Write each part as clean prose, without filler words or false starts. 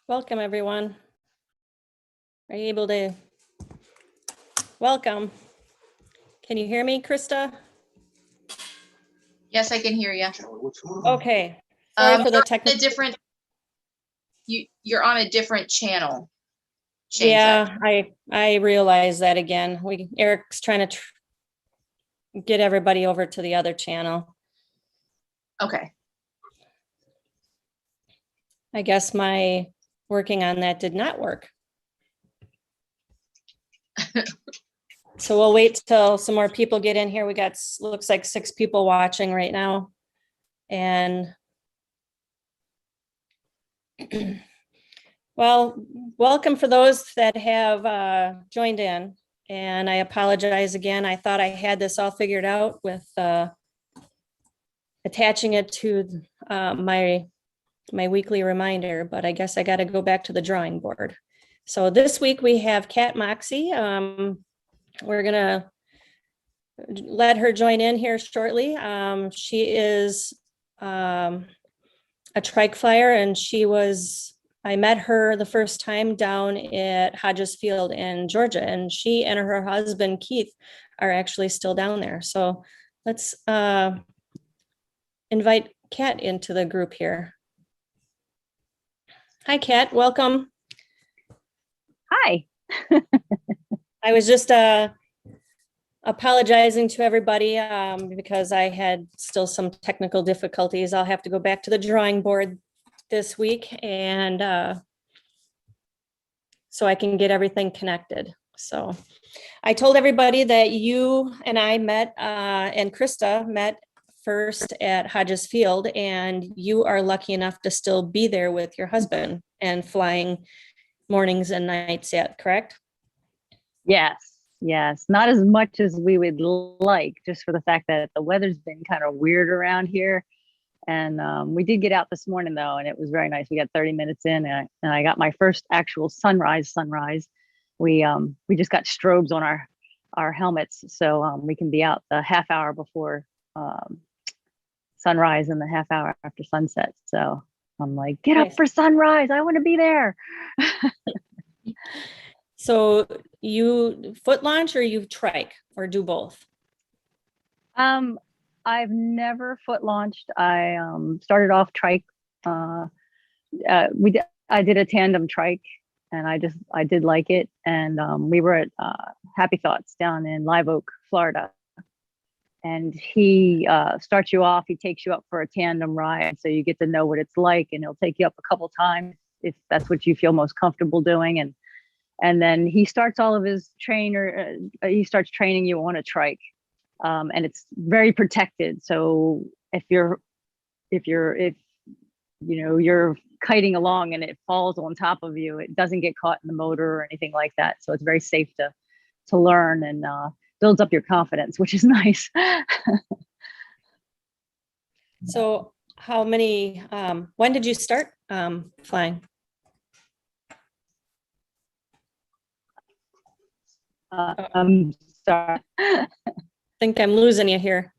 Welcome, everyone. Are you able to welcome? Can you hear me, Krista? Yes, I can hear you. Okay. Sorry for the technical. You're on a different channel. Yeah, I realize that again. Eric's trying to get everybody over to the other channel. Okay. I guess my working on that did not work. So we'll wait till some more people get in here. We got, looks like 6 people watching right now. And well, welcome for those that have joined in. And I apologize again. I thought I had this all figured out with attaching it to my weekly reminder, but I guess I got to go back to the drawing board. So this week we have Kat Moxey. We're gonna let her join in here shortly. She is a trike flyer, and I met her the first time down at Hodges Field in Georgia, and she and her husband Keith are actually still down there. So let's invite Kat into the group here. Hi, Kat. Welcome. Hi. I was just apologizing to everybody because I had still some technical difficulties. I'll have to go back to the drawing board this week and so I can get everything connected. So I told everybody that you and I met and Krista met first at Hodges Field, and you are lucky enough to still be there with your husband and flying mornings and nights yet, correct? Yes. Not as much as we would like, just for the fact that the weather's been kind of weird around here. And we did get out this morning though, and it was very nice. We got 30 minutes in, and I got my first actual sunrise. We just got strobes on our helmets, so we can be out the half hour before sunrise and the half hour after sunset. So I'm like, get up for sunrise. I want to be there. So you foot launch or you trike or do both? I've never foot launched. I started off trike. I did a tandem trike, and I did like it. And we were at Happy Thoughts down in Live Oak, Florida. And he starts you off. He takes you up for a tandem ride, so you get to know what it's like, and he'll take you up a couple times if that's what you feel most comfortable doing. And then he starts all of his he starts training you on a trike, and it's very protected. So if you're kiting along and it falls on top of you, it doesn't get caught in the motor or anything like that. So it's very safe to learn, and builds up your confidence, which is nice. So how many, when did you start flying? I'm sorry. I think I'm losing you here.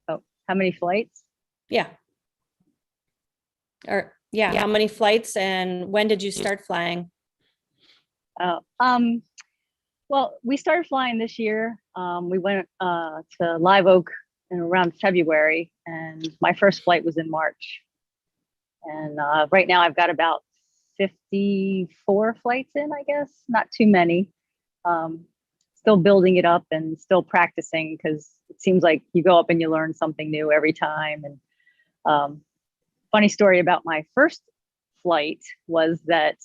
Oh, how many flights? Yeah. How many flights, and when did you start flying? Well, we started flying this year. We went to Live Oak in around February, and my first flight was in March. And right now I've got about 54 flights in, I guess, not too many. Still building it up and still practicing, because it seems like you go up and you learn something new every time. And funny story about my first flight was that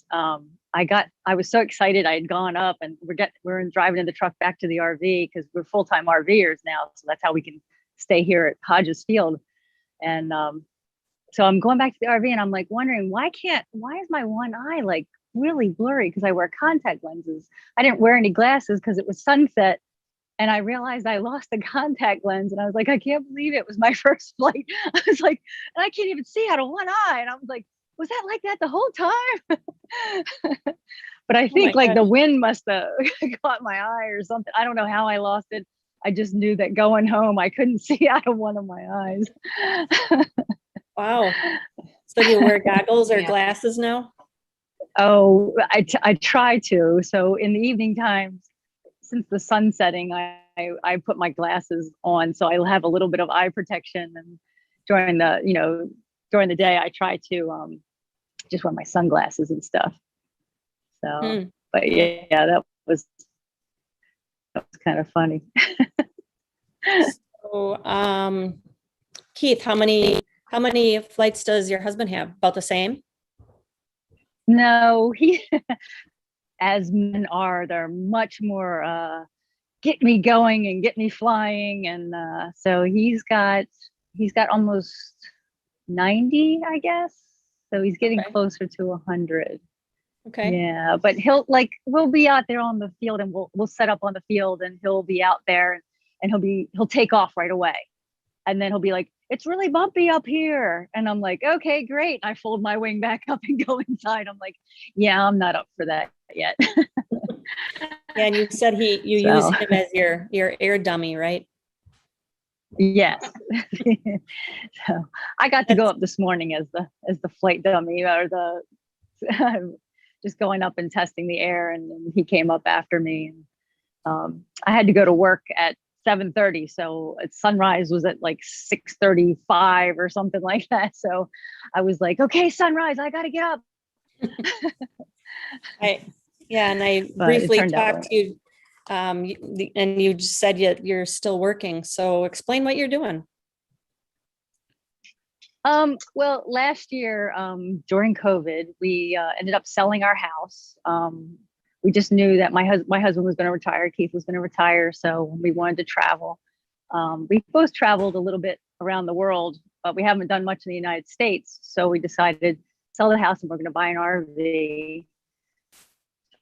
I was so excited. I had gone up, and we're driving in the truck back to the RV, because we're full-time RVers now, so that's how we can stay here at Hodges Field. And so I'm going back to the RV, and I'm like wondering, why is my one eye like really blurry, because I wear contact lenses. I didn't wear any glasses because it was sunset, and I realized I lost the contact lens, and I was like, I can't believe it was my first flight. I was like, and I can't even see out of one eye, and I was like, was that like that the whole time? But I think the wind must have caught my eye or something. I don't know how I lost it. I just knew that going home, I couldn't see out of one of my eyes. Wow. So do you wear goggles or Yeah. glasses now? Oh, I try to. So in the evening times, since the sun's setting, I put my glasses on, so I'll have a little bit of eye protection. And during the day, I try to just wear my sunglasses and stuff. So, Hmm. but yeah, that was kind of funny. So, Keith, how many flights does your husband have? About the same? No, he, as men are, they're much more get me going and get me flying, and so he's got almost 90, I guess. So he's getting Okay. closer to 100. Okay. Yeah, but we'll be out there on the field, and we'll set up on the field, and he'll be out there, and he'll take off right away. And then he'll be like, "It's really bumpy up here." And I'm like, "Okay, great." I fold my wing back up and go inside. I'm like, "Yeah, I'm not up for that yet." Yeah, and you said you use So, him as your air dummy, right? yes. So I got to go up this morning as the flight dummy, or the just going up and testing the air, and he came up after me. And I had to go to work at 7:30, so sunrise was at like 6:35 or something like that. So I was like, "Okay, sunrise, I got to get up." And I But it briefly turned out talked to you, and you just said you're still working. So explain what you're doing. Well, last year, during COVID, we ended up selling our house. We just knew that my husband was going to retire, Keith was going to retire, so we wanted to travel. We both traveled a little bit around the world, but we haven't done much in the United States. So we decided to sell the house and we're going to buy an RV.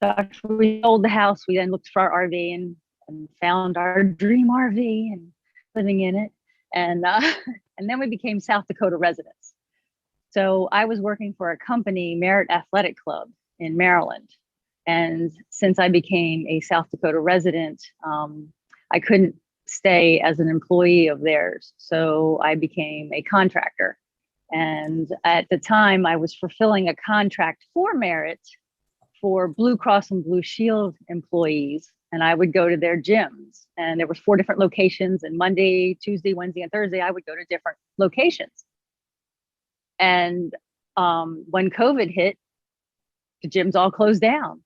So after we sold the house, we then looked for our RV and found our dream RV and living in it. And and then we became South Dakota residents. So I was working for a company, Merritt Athletic Club in Maryland. And since I became a South Dakota resident, I couldn't stay as an employee of theirs. So I became a contractor. And at the time, I was fulfilling a contract for Merritt for Blue Cross and Blue Shield employees. And I would go to their gyms. And there were 4 different locations. And Monday, Tuesday, Wednesday, and Thursday, I would go to different locations. And when COVID hit, the gyms all closed down.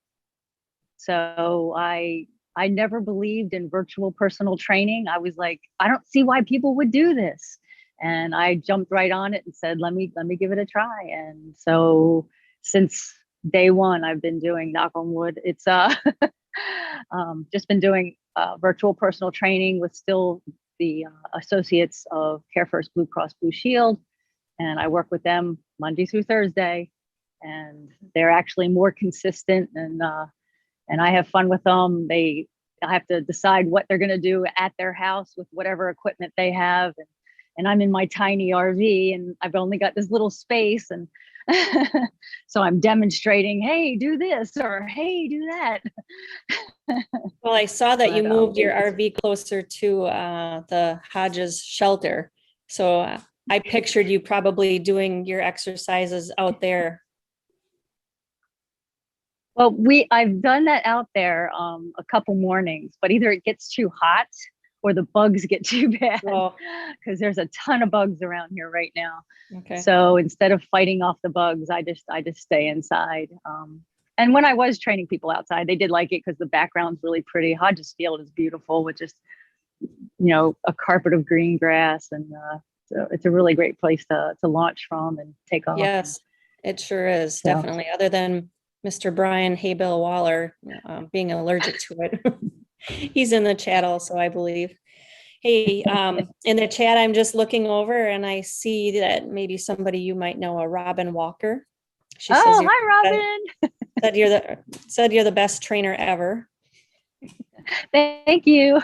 So I never believed in virtual personal training. I was like, I don't see why people would do this. And I jumped right on it and said, let me give it a try. And so since day one, I've been doing, knock on wood, it's just been doing virtual personal training with still the associates of Care First Blue Cross Blue Shield. And I work with them Monday through Thursday. And they're actually more consistent, and I have fun with them. I have to decide what they're going to do at their house with whatever equipment they have. And I'm in my tiny RV, and I've only got this little space. And so I'm demonstrating, hey, do this, or hey, do that. Well, I saw that you But, moved your RV closer to the Hodges shelter. So I pictured you probably doing your exercises out there. Well, I've done that out there a couple mornings, but either it gets too hot or the bugs get too bad, Well, because there's a ton of bugs around here right now. okay. So instead of fighting off the bugs, I just stay inside. And when I was training people outside, they did like it because the background's really pretty. Hodges Field is beautiful with just, a carpet of green grass, and so it's a really great place to launch from and take off. Yes, it sure is, So. definitely. Other than Mr. Brian Haybill Waller being allergic to it. He's in the chat also, I believe. Hey, in the chat, I'm just looking over and I see that maybe somebody you might know, a Robin Walker. She says Hi, Robin. said you're the best trainer ever. Thank you.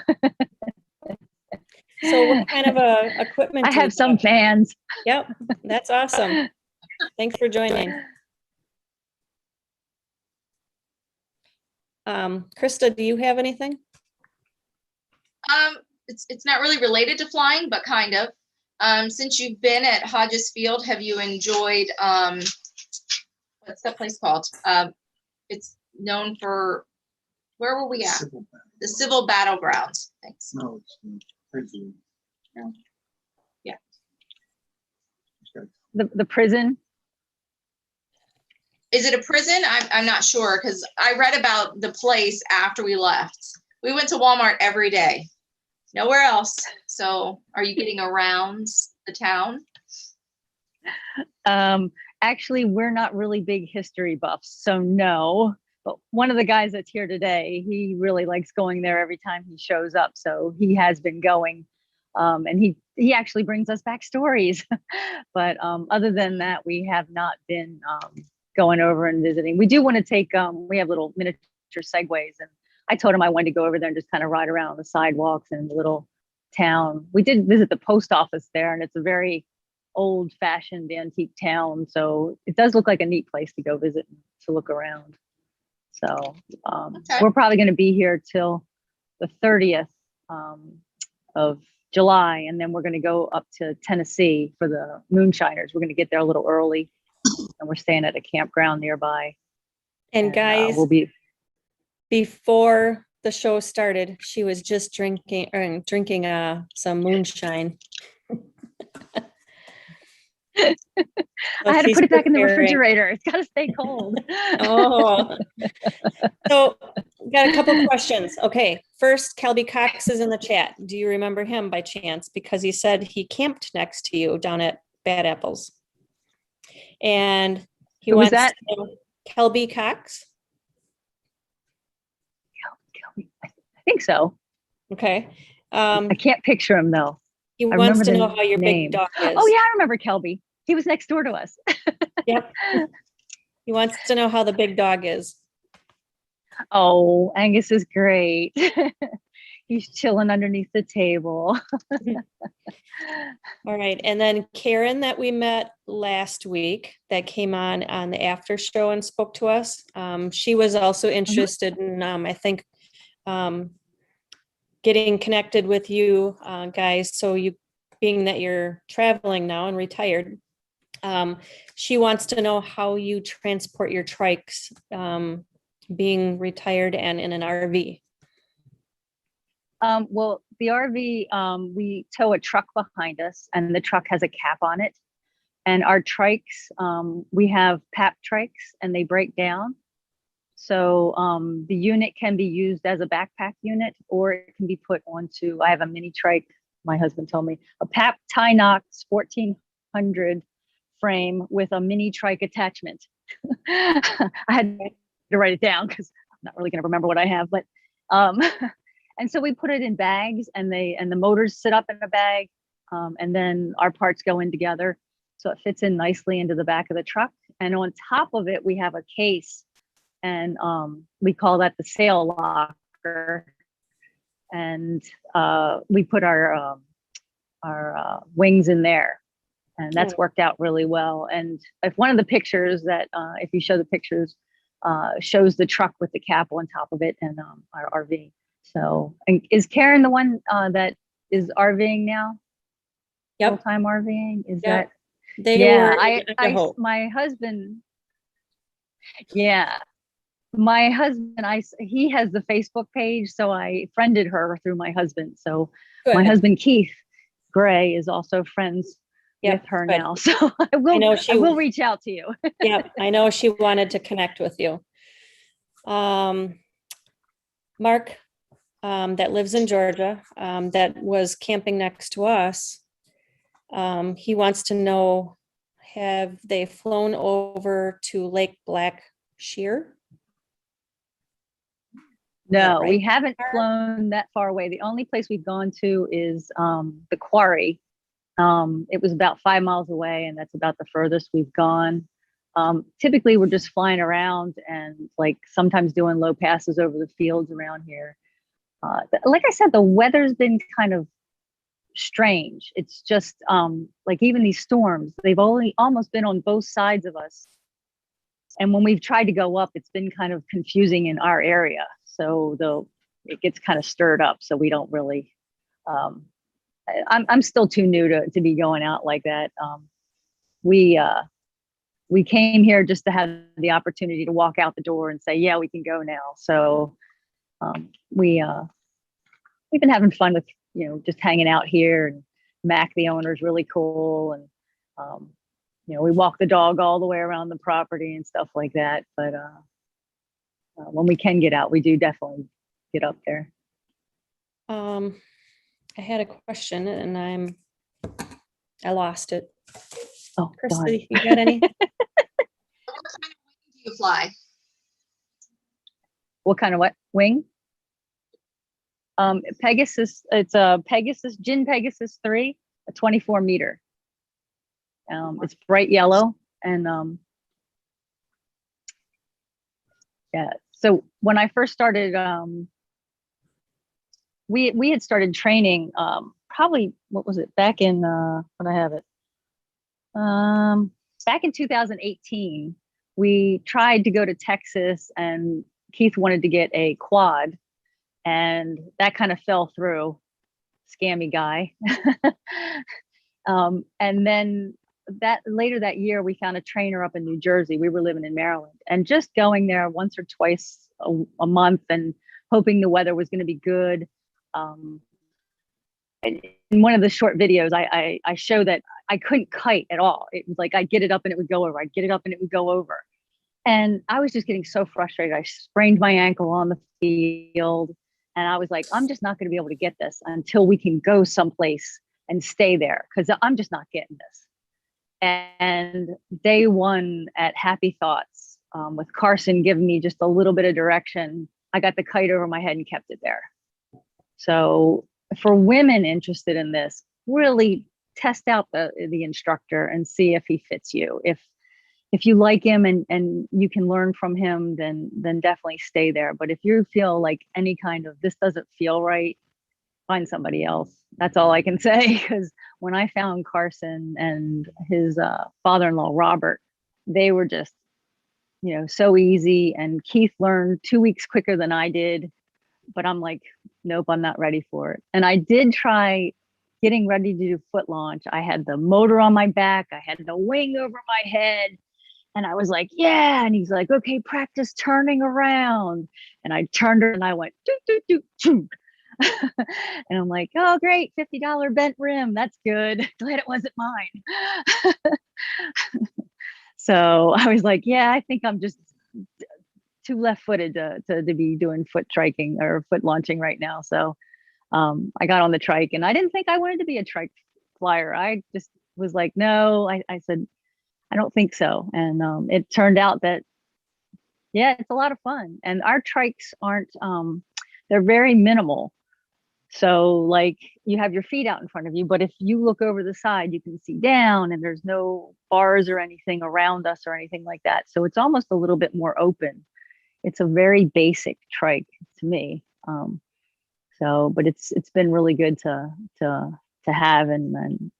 So what kind of equipment I do you have some fans. Yep, that's awesome. Thanks for joining. Krista, do you have anything? It's not really related to flying, but kind of. Since you've been at Hodges Field, have you enjoyed, what's that place called? It's known for, where were we at? The Civil Battlegrounds. Thanks. No, it's prison. Yeah. The prison. Is it a prison? I'm not sure, because I read about the place after we left. We went to Walmart every day, nowhere else. So are you getting around the town? Actually, we're not really big history buffs, so no. But one of the guys that's here today, he really likes going there every time he shows up. So he has been going, and he actually brings us back stories. But other than that, we have not been going over and visiting. We do want to take, we have little miniature segways, and I told him I wanted to go over there and just kind of ride around on the sidewalks in the little town. We did visit the post office there, and it's a very old fashioned antique town. So it does look like a neat place to go visit and to look around. So Okay. we're probably going to be here till the 30th of July, and then we're going to go up to Tennessee for the Moonshiners. We're going to get there a little early, and we're staying at a campground nearby. And guys, we'll be before the show started, she was just drinking some moonshine. I had to she's put it back in the preparing. refrigerator. It's got to stay cold. Oh, so got a couple questions. Okay, first, Kelby Cox is in the chat. Do you remember him by chance? Because he said he camped next to you down at Bad Apples, and he Who was wants that? to know, Kelby Cox. I think so. Okay, I can't picture him though. he I wants remember to the know how your name. big dog is. Oh yeah, I remember Kelby. He was next door to us. Yep. He wants to know how the big dog is. Oh, Angus is great. He's chilling underneath the table. All right, and then Karen that we met last week that came on the after show and spoke to us. She was also interested in, I think, getting connected with you guys. So you, being that you're traveling now and retired, she wants to know how you transport your trikes, being retired and in an RV. Well, the RV, we tow a truck behind us, and the truck has a cap on it. And our trikes, we have PAP trikes, and they break down. So the unit can be used as a backpack unit, or it can be put onto, I have a mini trike, my husband told me, a PAP Tynox 1400 frame with a mini trike attachment. I had to write it down because I'm not really going to remember what I have, but and so we put it in bags, and the motors sit up in a bag, and then our parts go in together, so it fits in nicely into the back of the truck. And on top of it, we have a case, and we call that the sail locker, and we put our wings in there, and that's worked out really well. And if one of the pictures that if you show the pictures shows the truck with the cap on top of it, and our RV. So, and is Karen the one that is RVing now? Yep. Full-time RVing? Is Yep. that? They Yeah, were my husband. Yeah, my husband, he has the Facebook page, so I friended her through my husband. So my good. husband Keith Gray is also friends Yep, with her good. now. So I will reach out to you. Yep, I know she wanted to connect with you. Mark, that lives in Georgia, that was camping next to us. He wants to know, have they flown over to Lake Black Shear? No, right? we haven't flown that far away. The only place we've gone to is the quarry. It was about 5 miles away, and that's about the furthest we've gone. Typically, we're just flying around and like sometimes doing low passes over the fields around here. Like I said, the weather's been kind of strange. It's just like even these storms, they've only almost been on both sides of us. And when we've tried to go up, it's been kind of confusing in our area. So it gets kind of stirred up. So we don't really I'm still too new to be going out like that. We came here just to have the opportunity to walk out the door and say, yeah, we can go now. So we've been having fun with, just hanging out here. And Mac, the owner, is really cool. And, we walk the dog all the way around the property and stuff like that. But when we can get out, we do definitely get up there. I had a question and I lost it. Oh, darn. Christy, you got any? What kind of wing do you fly? What kind of wing? Pegasus. It's a Pegasus, Gin Pegasus 3, a 24 meter. It's bright yellow, and yeah. So when I first started, we had started training. Probably, what was it, back in when I have it? Back in 2018, we tried to go to Texas, and Keith wanted to get a quad, and that kind of fell through. Scammy guy. And then later that year, we found a trainer up in New Jersey. We were living in Maryland, and just going there once or twice a month and hoping the weather was going to be good. In one of the short videos, I show that I couldn't kite at all. It was like I'd get it up and it would go over. I'd get it up and it would go over. And I was just getting so frustrated. I sprained my ankle on the field. And I was like, I'm just not going to be able to get this until we can go someplace and stay there, because I'm just not getting this. And day one at Happy Thoughts, with Carson giving me just a little bit of direction, I got the kite over my head and kept it there. So for women interested in this, really test out the instructor and see if he fits you. If you like him and you can learn from him, then definitely stay there. But if you feel like any kind of, this doesn't feel right, find somebody else. That's all I can say. Because when I found Carson and his father-in-law, Robert, they were just, so easy. And Keith learned 2 weeks quicker than I did. But I'm like, nope, I'm not ready for it. And I did try getting ready to do foot launch. I had the motor on my back. I had the wing over my head. And I was like, yeah. And he's like, okay, practice turning around. And I turned her and I went, doot, doot, doot, doot. And I'm like, oh, great, $50 bent rim. That's good. Glad it wasn't mine. So I was like, yeah, I think I'm just too left-footed to be doing foot triking or foot launching right now. So I got on the trike, and I didn't think I wanted to be a trike flyer. I just was like, no, I said, I don't think so. And it turned out that, yeah, it's a lot of fun. And our trikes aren't, they're very minimal. So like you have your feet out in front of you, but if you look over the side, you can see down, and there's no bars or anything around us or anything like that. So it's almost a little bit more open. It's a very basic trike to me. But it's been really good to have, and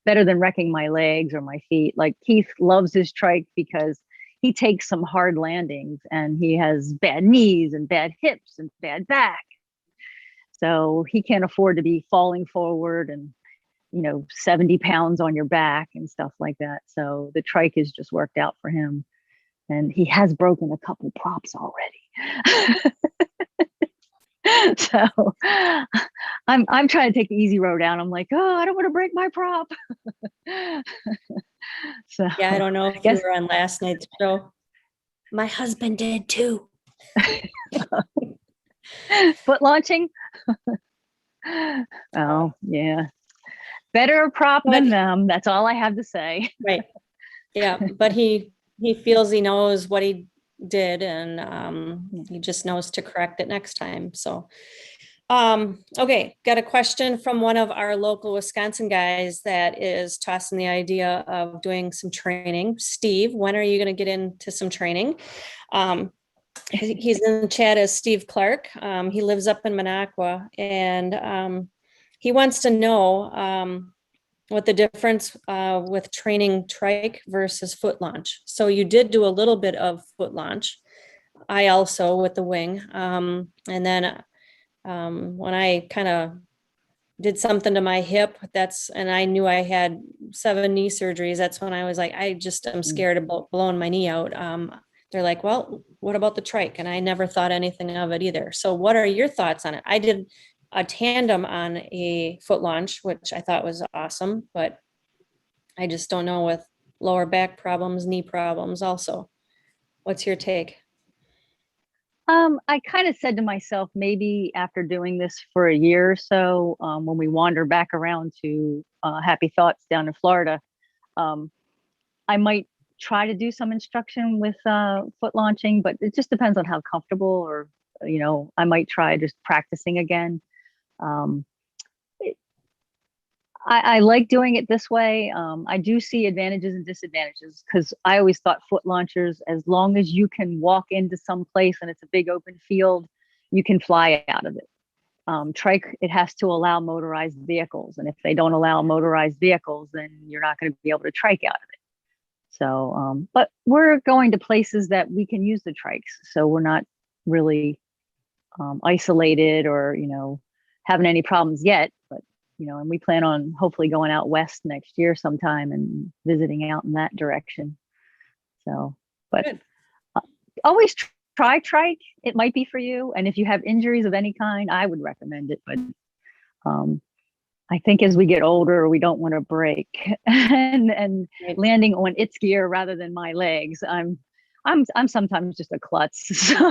better than wrecking my legs or my feet. Like Keith loves his trike because he takes some hard landings, and he has bad knees and bad hips and bad back. So he can't afford to be falling forward and, 70 pounds on your back and stuff like that. So the trike has just worked out for him. And he has broken a couple props already. So I'm trying to take the easy road out. I'm like, oh, I don't want to break my prop. So Yeah, I don't know if you were on last night's show. My husband did too. Foot launching. Oh yeah, better a prop than them. That's all I have to say. Right. Yeah, but he feels he knows what he did, and he just knows to correct it next time. So okay, got a question from one of our local Wisconsin guys that is tossing the idea of doing some training. Steve, when are you going to get into some training? He's in the chat as Steve Clark. He lives up in Minocqua, and he wants to know what the difference with training trike versus foot launch. So you did do a little bit of foot launch. I also with the wing. And then when I kind of did something to my hip. And I knew I had 7 knee surgeries. That's when I was like, I just am scared about blowing my knee out. They're like, well, what about the trike? And I never thought anything of it either. So what are your thoughts on it? I did a tandem on a foot launch, which I thought was awesome, but I just don't know with lower back problems, knee problems also. What's your take? I kind of said to myself, maybe after doing this for a year or so, when we wander back around to Happy Thoughts down in Florida, um, I might try to do some instruction with foot launching, but it just depends on how comfortable, or, I might try just practicing again. Um, I like doing it this way. I do see advantages and disadvantages, because I always thought foot launchers, as long as you can walk into some place and it's a big open field, you can fly out of it. Trike, it has to allow motorized vehicles. And if they don't allow motorized vehicles, then you're not going to be able to trike out of it. So, but we're going to places that we can use the trikes. So we're not really isolated or, having any problems yet. But and we plan on hopefully going out west next year sometime and visiting out in that direction. So, but always try trike. It might be for you. And if you have injuries of any kind, I would recommend it. But I think as we get older, we don't want to break and landing on its gear rather than my legs. I'm sometimes just a klutz, so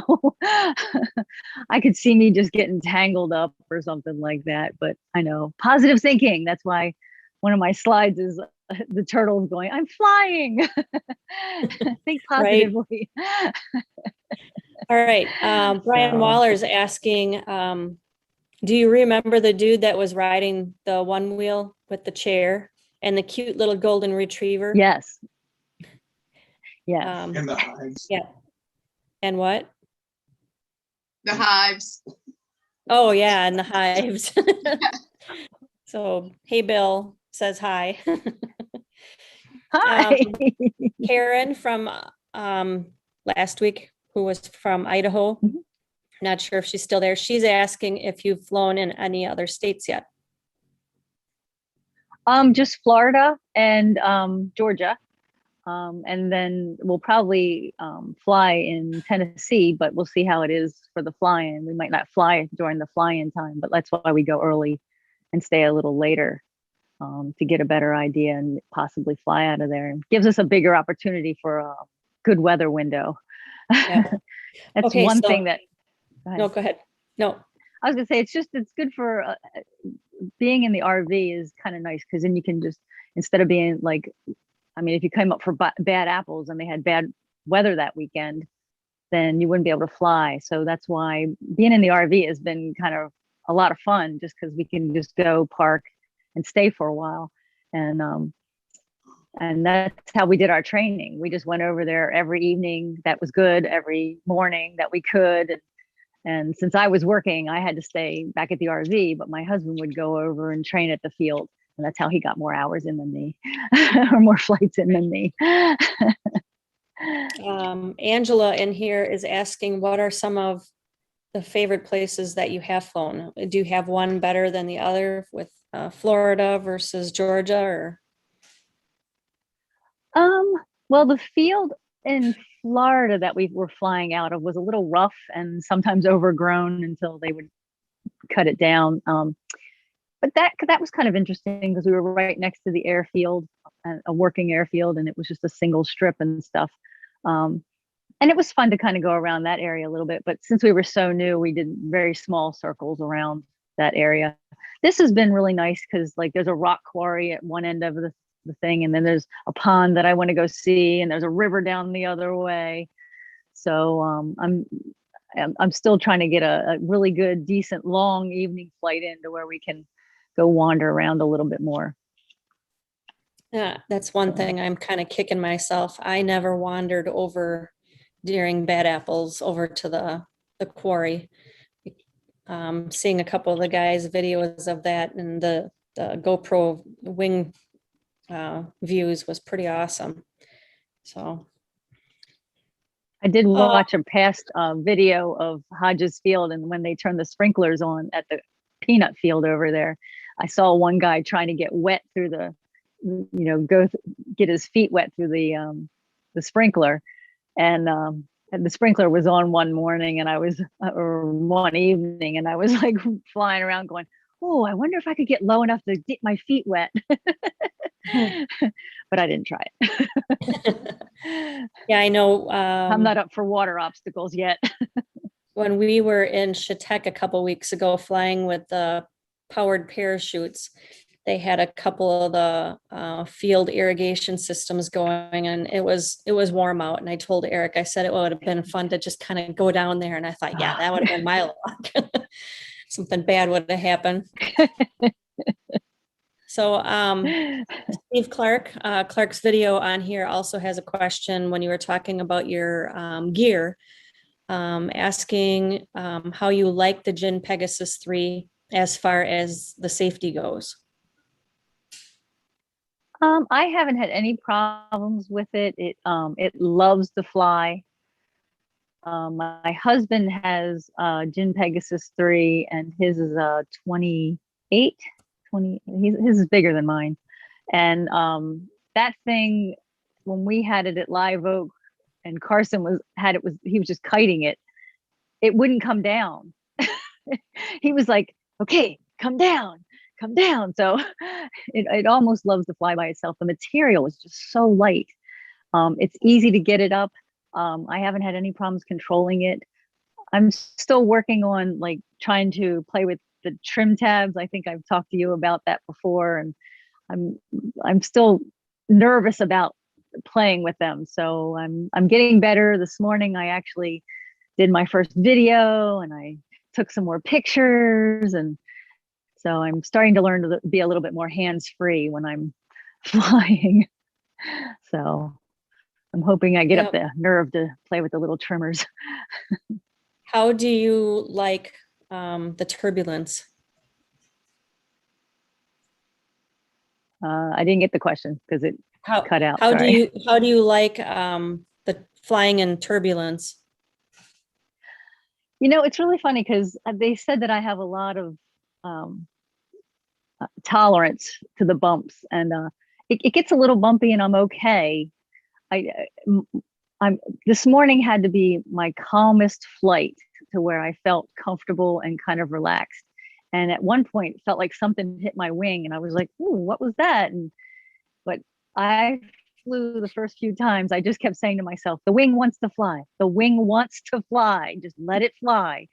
I could see me just getting tangled up or something like that. But I know positive thinking. That's why one of my slides is the turtles going, "I'm flying." Think positively. Right. All right. Brian Waller's asking, do you remember the dude that was riding the one wheel with the chair and the cute little golden retriever? Yes. Yes. And the hives. Yeah. And what? The hives. Oh yeah, and the hives. So, hey, Bill says hi. Hi. Karen from last week, who was from Idaho. Mhm. Not sure if she's still there. She's asking if you've flown in any other states yet. Just Florida and Georgia. And then we'll probably fly in Tennessee, but we'll see how it is for the fly-in. We might not fly during the fly-in time, but that's why we go early and stay a little later to get a better idea and possibly fly out of there. It gives us a bigger opportunity for a good weather window. Yeah. That's Okay, one so- thing that. No, go ahead. No. I was gonna say it's good for being in the RV is kind of nice, because then you can just, instead of being like, I mean, if you came up for bad apples and they had bad weather that weekend, then you wouldn't be able to fly. So that's why being in the RV has been kind of a lot of fun, just because we can just go park and stay for a while. And that's how we did our training. We just went over there every evening. That was good. Every morning that we could. And since I was working, I had to stay back at the RV, but my husband would go over and train at the field. And that's how he got more hours in than me, or more flights in than me. Angela in here is asking, what are some of the favorite places that you have flown? Do you have one better than the other with Florida versus Georgia, or? Well, the field in Florida that we were flying out of was a little rough and sometimes overgrown until they would cut it down. But that was kind of interesting, because we were right next to the airfield, a working airfield, and it was just a single strip and stuff. And it was fun to kind of go around that area a little bit. But since we were so new, we did very small circles around that area. This has been really nice, because like there's a rock quarry at one end of the thing, and then there's a pond that I want to go see, and there's a river down the other way. So I'm still trying to get a really good, decent, long evening flight in to where we can go wander around a little bit more. Yeah, that's one thing I'm kind of kicking myself. I never wandered over during bad apples over to the quarry. Seeing a couple of the guys' videos of that, and the GoPro wing views was pretty awesome. So I did watch a past video of Hodges Field, and when they turned the sprinklers on at the peanut field over there, I saw one guy trying to get wet through the, get his feet wet through the sprinkler, and the sprinkler was on one morning, and or one evening, and I was like flying around going, oh, I wonder if I could get low enough to get my feet wet. But I didn't try it. Yeah, I know. I'm not up for water obstacles yet. When we were in Chautauqua a couple weeks ago flying with the powered parachutes, they had a couple of the field irrigation systems going, and it was warm out. And I told Eric, I said it would have been fun to just kind of go down there. And I thought, yeah, that would have been my luck. Something bad would have happened. So Steve Clark's video on here also has a question when you were talking about your gear, asking how you like the Gin Pegasus 3 as far as the safety goes. I haven't had any problems with it. It loves to fly. My husband has Gin Pegasus 3, and his is 28, 20. His is bigger than mine. And that thing, when we had it at Live Oak, and Carson he was just kiting it, it wouldn't come down. He was like, okay, come down. So it almost loves to fly by itself. The material is just so light. It's easy to get it up. I haven't had any problems controlling it. I'm still working on like trying to play with the trim tabs. I think I've talked to you about that before, and I'm still nervous about playing with them. So I'm getting better. This morning I actually did my first video, and I took some more pictures, and so I'm starting to learn to be a little bit more hands-free when I'm flying. So I'm hoping I get up the nerve to play with the little trimmers. How do you like the turbulence? I didn't get the question because it cut out. How do you like the flying in turbulence? It's really funny because they said that I have a lot of tolerance to the bumps, and it gets a little bumpy, and I'm okay. I'm this morning had to be my calmest flight to where I felt comfortable and kind of relaxed. And at one point it felt like something hit my wing, and I was like, ooh, what was that? But I flew the first few times. I just kept saying to myself, the wing wants to fly. The wing wants to fly. Just let it fly.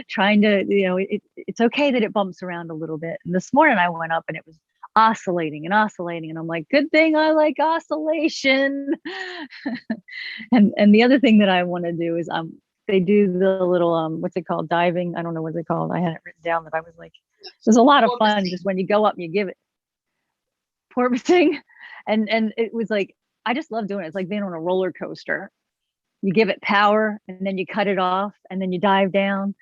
Trying to, it's okay that it bumps around a little bit. And this morning I went up and it was oscillating. And I'm like, good thing I like oscillation. and the other thing that I want to do is they do the little what's it called, diving, I don't know what's it called, I had it written down, that I was like, it was a lot of fun just when you go up and you give it porpoising, and it was like, I just love doing it. It's like being on a roller coaster. You give it power and then you cut it off and then you dive down.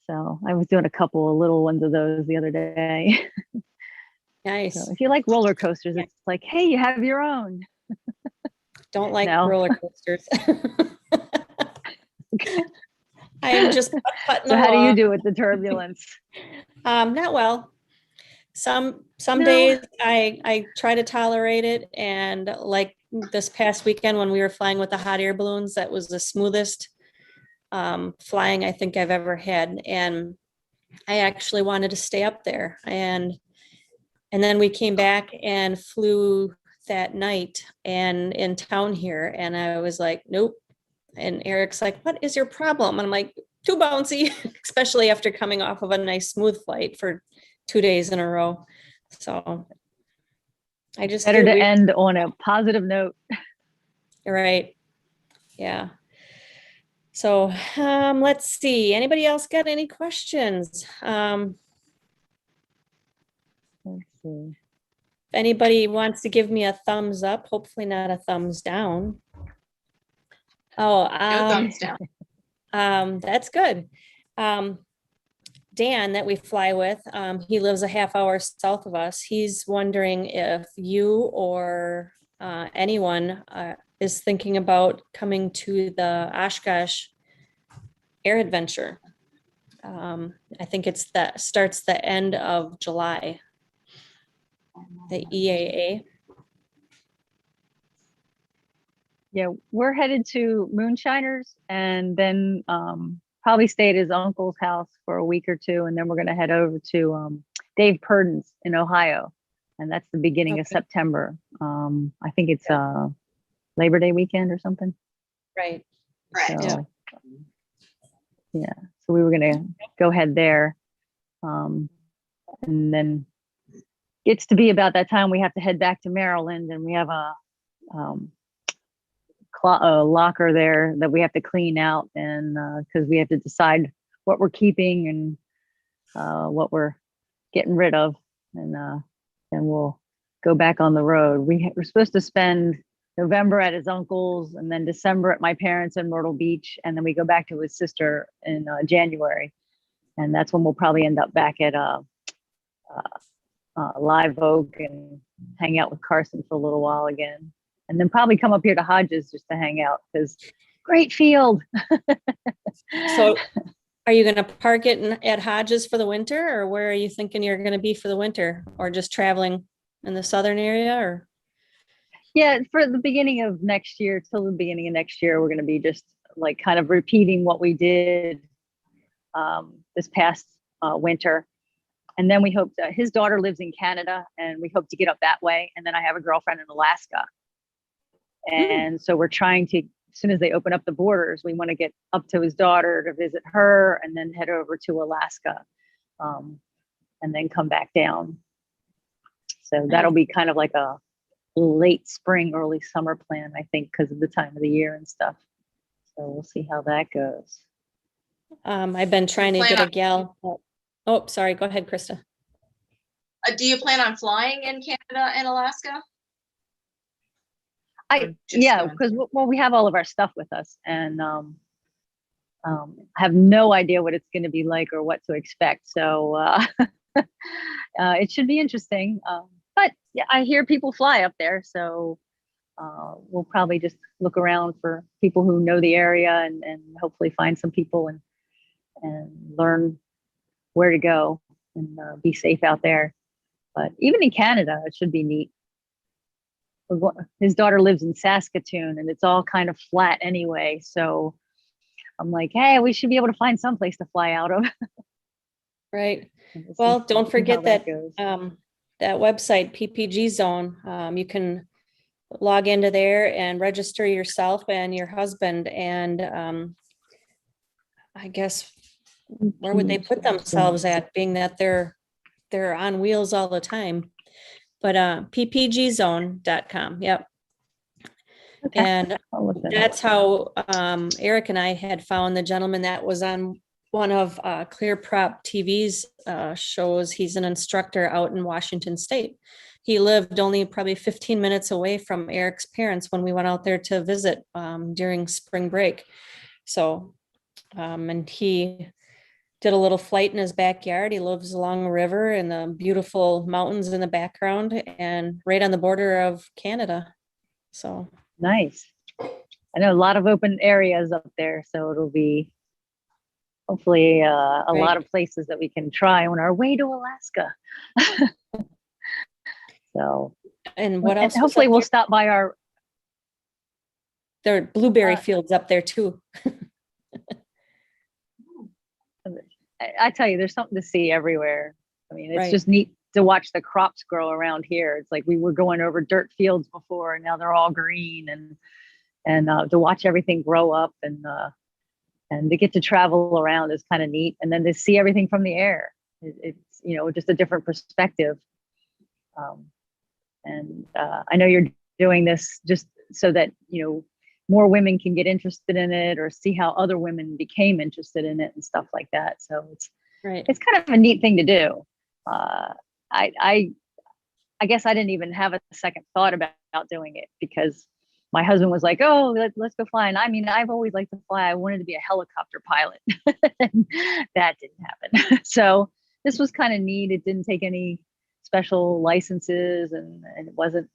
So I was doing a couple of little ones of those the other day. Nice. So if you like roller coasters, it's like, hey, you have your own. Don't like roller coasters. I am just putting So how do you do with the turbulence? Not well. Some days I try to tolerate it, and like this past weekend when we were flying with the hot air balloons, that was the smoothest flying I think I've ever had, and I actually wanted to stay up there, and then we came back and flew that night and in town here, and I was like, nope. And Eric's like, what is your problem? And I'm like, too bouncy, especially after coming off of a nice smooth flight for 2 days in a row. So I just better to end on a positive note. Right. Yeah. So let's see. Anybody else got any questions? Let's see. If anybody wants to give me a thumbs up, hopefully not a thumbs down. Oh, No thumbs down. That's good. Dan that we fly with, he lives a half hour south of us. He's wondering if you or anyone is thinking about coming to the Oshkosh Air Adventure. I think starts the end of July, the EAA. Yeah, we're headed to Moonshiners and then probably stay at his uncle's house for a week or two. And then we're going to head over to Dave Purden's in Ohio. And that's the beginning of Okay. September. I think it's Labor Day weekend or something. Right. Correct. So, yeah. So we were going to go ahead there. And then gets to be about that time we have to head back to Maryland, and we have a locker there that we have to clean out, and because we have to decide what we're keeping and what we're getting rid of, and then we'll go back on the road. We're supposed to spend November at his uncle's and then December at my parents in Myrtle Beach, and then we go back to his sister in January, and that's when we'll probably end up back at Live Oak and hang out with Carson for a little while again. And then probably come up here to Hodges just to hang out because great field. So are you going to park it at Hodges for the winter, or where are you thinking you're going to be for the winter, or just traveling in the southern area? Or Yeah, for the beginning of next year, till the beginning of next year, we're going to be just like kind of repeating what we did this past winter. And then we hope that his daughter lives in Canada, and we hope to get up that way. And then I have a girlfriend in Alaska. And so we're trying to, as soon as they open up the borders, we want to get up to his daughter to visit her and then head over to Alaska and then come back down. So that'll be kind of like a late spring, early summer plan, I think, because of the time of the year and stuff. So we'll see how that goes. I've been trying to get a gal. Oh, sorry. Go ahead, Krista. Do you plan on flying in Canada and Alaska? Because we have all of our stuff with us, and have no idea what it's going to be like or what to expect. So it should be interesting. But yeah, I hear people fly up there, so we'll probably just look around for people who know the area and hopefully find some people and learn where to go and be safe out there. But even in Canada, it should be neat. His daughter lives in Saskatoon, and it's all kind of flat anyway. So I'm like, hey, we should be able to find some place to fly out of. Right. Well, don't forget that that website, PPG Zone. You can log into there and register yourself and your husband. And I guess where would they put themselves at, being that they're on wheels all the time? But ppgzone.com. Yep. Okay. And that's how Eric and I had found the gentleman that was on one of Clear Prop TV's shows. He's an instructor out in Washington State. He lived only probably 15 minutes away from Eric's parents when we went out there to visit during spring break. So, and he did a little flight in his backyard. He lives along a river and the beautiful mountains in the background and right on the border of Canada. So nice. I know a lot of open areas up there, so it'll be hopefully a lot of places that we can try on our way to Alaska. So, and what else? Hopefully we'll stop by there are blueberry fields up there too. I tell you, there's something to see everywhere. I mean, it's just neat to watch the crops grow around here. It's like we were going over dirt fields before, and now they're all green, and to watch everything grow up and to get to travel around is kind of neat. And then to see everything from the air, it's just a different perspective. And I know you're doing this just so that more women can get interested in it or see how other women became interested in it and stuff like that. So it's kind of a neat thing to do. I guess I didn't even have a second thought about doing it because my husband was like, oh, let's go fly. And I mean, I've always liked to fly. I wanted to be a helicopter pilot. That didn't happen. So this was kind of neat. It didn't take any special licenses and it wasn't,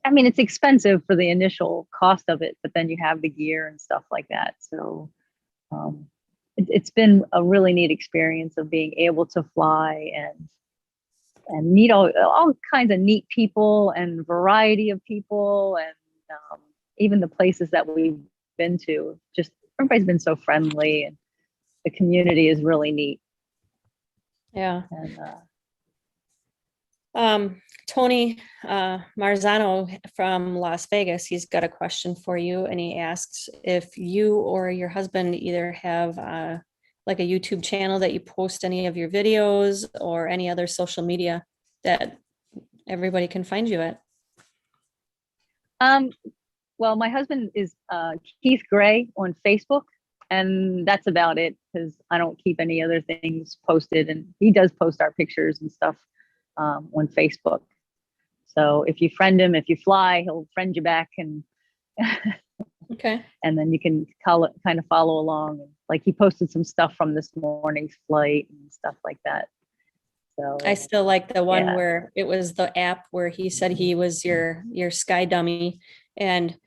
I mean, it's expensive for the initial cost of it, but then you have the gear and stuff like that. So it's been a really neat experience of being able to fly and meet all kinds of neat people and variety of people, and even the places that we've been to. Just everybody's been so friendly, and the community is really neat. Yeah. And Tony Marzano from Las Vegas, he's got a question for you, and he asks if you or your husband either have like a YouTube channel that you post any of your videos, or any other social media that everybody can find you at. well, my husband is Keith Gray on Facebook, and that's about it, because I don't keep any other things posted, and he does post our pictures and stuff on Facebook. So if you friend him, if you fly, he'll friend you back, and Okay. and then you can kind of follow along. Like, he posted some stuff from this morning's flight and stuff like that. So I still like the one Yeah. where it was the app where he said he was your sky dummy, and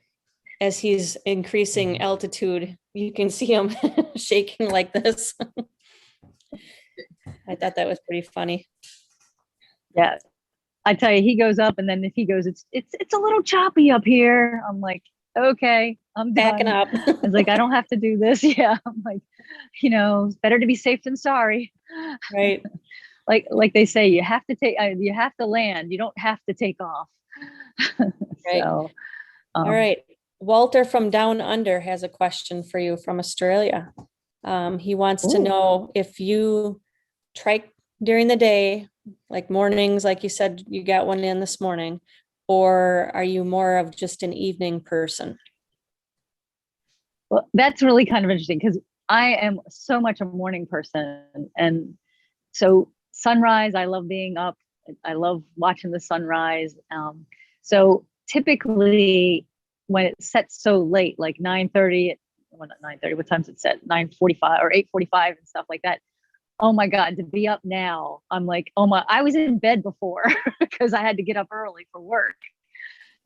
as he's increasing altitude, you can see him shaking like this. I thought that was pretty funny. yeah, I tell you, he goes up, and then if he goes, it's a little choppy up here. I'm like, okay, I'm Backing done. up. I was like, I don't have to do this. Yeah, I'm like, it's better to be safe than sorry. Right. Like they say, you have to land. You don't have to take off. Right. So, All right. Walter from Down Under has a question for you from Australia. He wants to Ooh. know if you trike during the day, like mornings, like you said, you got one in this morning, or are you more of just an evening person? Well, that's really kind of interesting, because I am so much a morning person. And so sunrise, I love being up. I love watching the sunrise. So typically when it sets so late, like 9:30, well, not 9:30, what time's it set? 9:45 or 8:45 and stuff like that. Oh my God, to be up now, I'm like, I was in bed before because I had to get up early for work.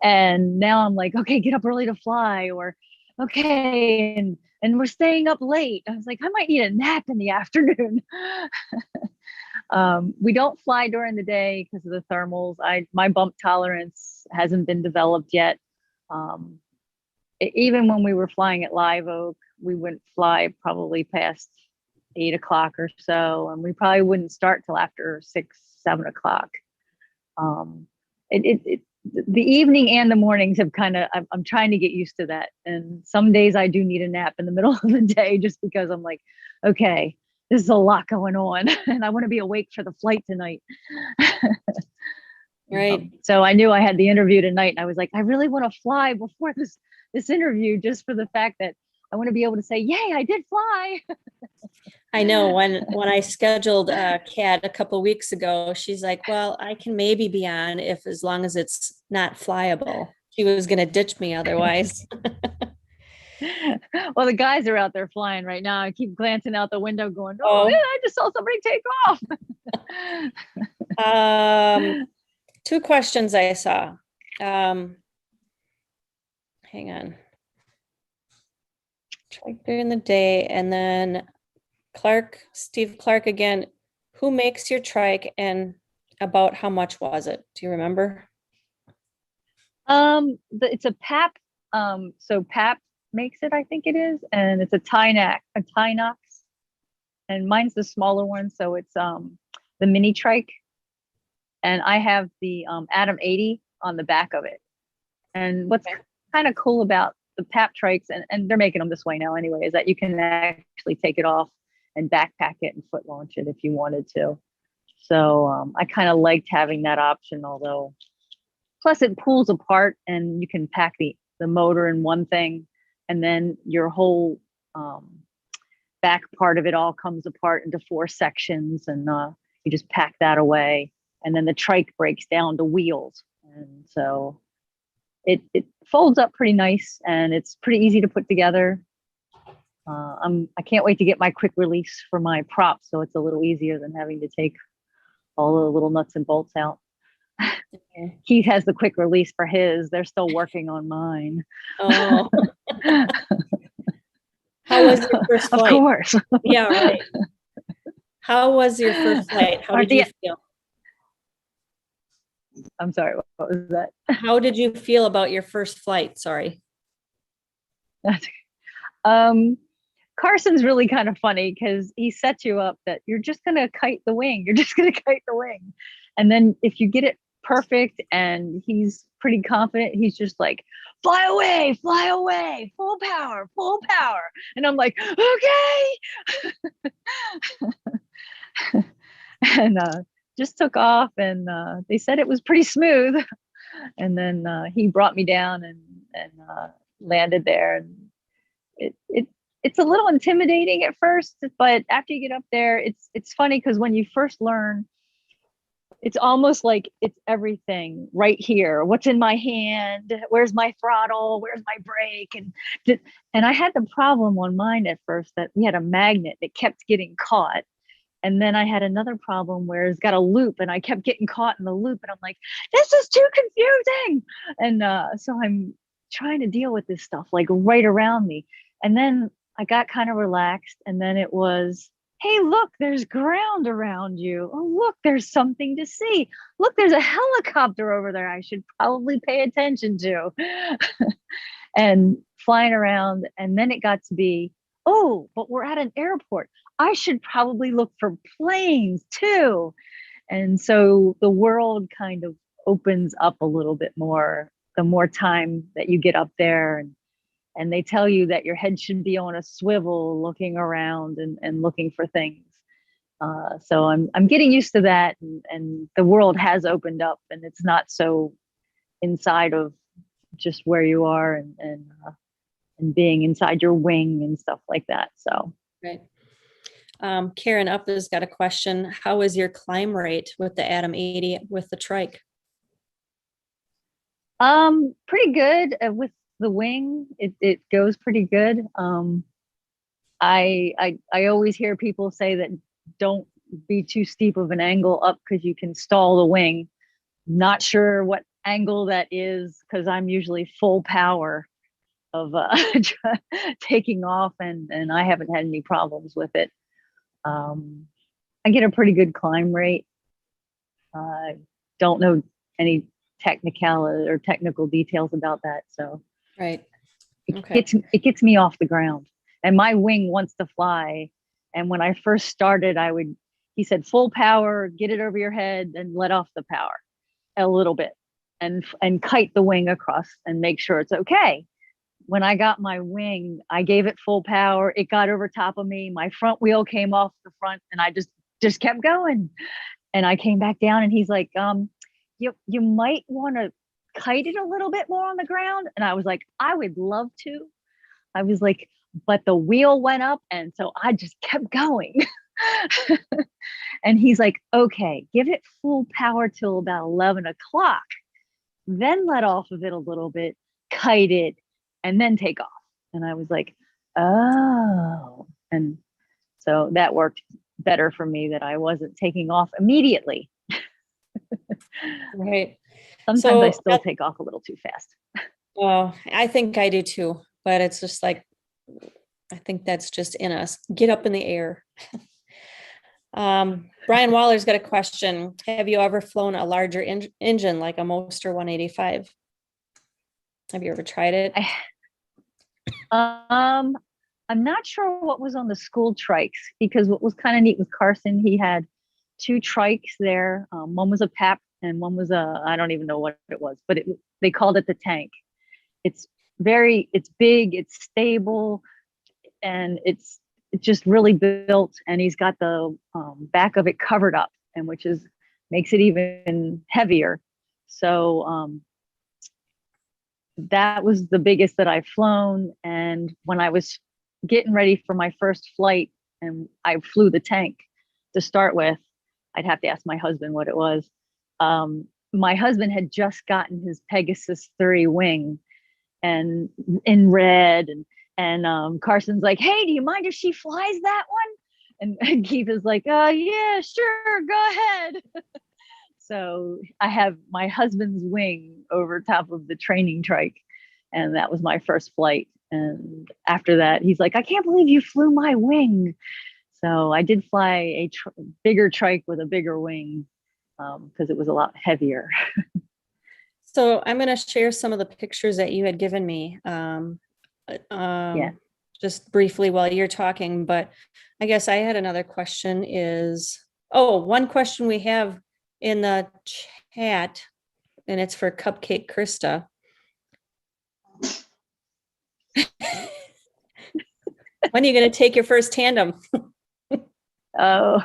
And now I'm like, okay, get up early to fly, or okay, and we're staying up late. I was like, I might need a nap in the afternoon. We don't fly during the day because of the thermals. My bump tolerance hasn't been developed yet. Even when we were flying at Live Oak, we wouldn't fly probably past 8 o'clock or so, and we probably wouldn't start till after 6, 7 o'clock. The evening and the mornings have I'm trying to get used to that. And some days I do need a nap in the middle of the day, just because I'm like, okay, this is a lot going on and I want to be awake for the flight tonight. Right. So I knew I had the interview tonight, and I was like, I really want to fly before this interview, just for the fact that I want to be able to say, yay, I did fly. I know when I scheduled Kat a couple weeks ago, she's like, well, I can maybe be on as long as it's not flyable. She was going to ditch me otherwise. Well, the guys are out there flying right now. I keep glancing out the window going, Oh. yeah, I just saw somebody take off. 2 questions I saw. Hang on. Trike during the day, and then Steve Clark again. Who makes your trike, and about how much was it? Do you remember? It's a PAP. So PAP makes it, I think it is, and it's a Tynox, and mine's the smaller one, so it's the mini trike, and I have the Atom 80 on the back of it. And what's kind of cool about the PAP trikes, and they're making them this way now anyway, is that you can actually take it off and backpack it and foot launch it if you wanted to. So I kind of liked having that option, although plus it pulls apart and you can pack the motor in one thing, and then your whole back part of it all comes apart into 4 sections, and you just pack that away, and then the trike breaks down to wheels, and so it folds up pretty nice, and it's pretty easy to put together. I can't wait to get my quick release for my prop, so it's a little easier than having to take all the little nuts and bolts out. Keith has the quick release for his. They're still working on mine. Oh. How was your first Of flight? course. Yeah, right. How was your first flight? How Aren't did you the- feel? I'm sorry, what was that? How did you feel about your first flight? Sorry. Um, Carson's really kind of funny because he sets you up that you're just gonna kite the wing. You're just gonna kite the wing. And then if you get it perfect and he's pretty confident, he's just like, fly away, full power, full power. And I'm like, okay. And just took off and they said it was pretty smooth. And then he brought me down and landed there. And it's a little intimidating at first, but after you get up there, it's funny because when you first learn, it's almost like it's everything right here. What's in my hand? Where's my throttle? Where's my brake? And I had the problem on mine at first that we had a magnet that kept getting caught. And then I had another problem where it's got a loop and I kept getting caught in the loop. And I'm like, this is too confusing. And so I'm trying to deal with this stuff like right around me. And then I got kind of relaxed. And then it was, hey, look, there's ground around you. Oh, look, there's something to see. Look, there's a helicopter over there I should probably pay attention to. And flying around. And then it got to be, oh, but we're at an airport. I should probably look for planes too. And so the world kind of opens up a little bit more the more time that you get up there. And they tell you that your head should be on a swivel looking around and looking for things. So I'm getting used to that, and the world has opened up, and it's not so inside of just where you are and being inside your wing and stuff like that. So Right. Karen Up has got a question. How was your climb rate with the Atom 80 with the trike? pretty good with the wing. It goes pretty good. I always hear people say that don't be too steep of an angle up because you can stall the wing. Not sure what angle that is because I'm usually full power of taking off, and I haven't had any problems with it. I get a pretty good climb rate. Don't know any technical details about that, so Right. it Okay. gets me off the ground. And my wing wants to fly. And when I first started, he said full power, get it over your head, and let off the power a little bit, and kite the wing across and make sure it's okay. When I got my wing, I gave it full power. It got over top of me. My front wheel came off the front, and I just kept going. And I came back down, and he's like, you might want to kite it a little bit more on the ground. And I was like, I would love to. I was like, but the wheel went up, and so I just kept going. And he's like, okay, give it full power till about 11 o'clock. Then let off of it a little bit, kite it, and then take off. And I was like, oh. And so that worked better for me, that I wasn't taking off immediately. Right. Sometimes I So still take off a little too fast. well, I think I do too, but it's just like, I think that's just in us. Get up in the air. Brian Waller's got a question. Have you ever flown a larger engine like a Moster 185? Have you ever tried it? I'm not sure what was on the school trikes, because what was kind of neat with Carson, he had two trikes there. One was a PAP and one was I don't even know what it was, but they called it the tank. It's big, it's stable, and it's just really built. And he's got the back of it covered up, and which makes it even heavier. So that was the biggest that I've flown. And when I was getting ready for my first flight, and I flew the tank to start with, I'd have to ask my husband what it was. My husband had just gotten his Pegasus 3 wing, and in red, and Carson's like, hey, do you mind if she flies that one? And Keith is like, yeah, sure, go ahead. So I have my husband's wing over top of the training trike, and that was my first flight. And after that, he's like, I can't believe you flew my wing. So I did fly a bigger trike with a bigger wing because it was a lot heavier. So I'm going to share some of the pictures that you had given me. Yeah. Just briefly while you're talking, but I guess I had another question is, one question we have in the chat, and it's for Cupcake Krista. When are you going to take your first tandem? Oh,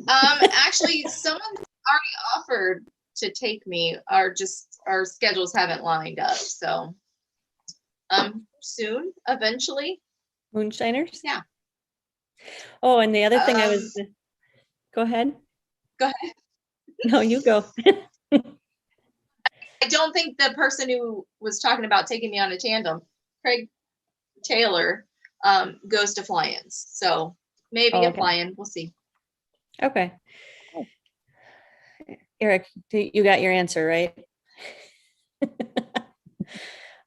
Actually, someone already offered to take me, our schedules haven't lined up, so soon, eventually. Moonshiners? Yeah. Oh, and the other thing go ahead. Go ahead. No, you go. I don't think the person who was talking about taking me on a tandem, Craig Taylor, goes to fly-ins. So maybe a Okay. fly-in. We'll see. Okay. Eric, you got your answer, right?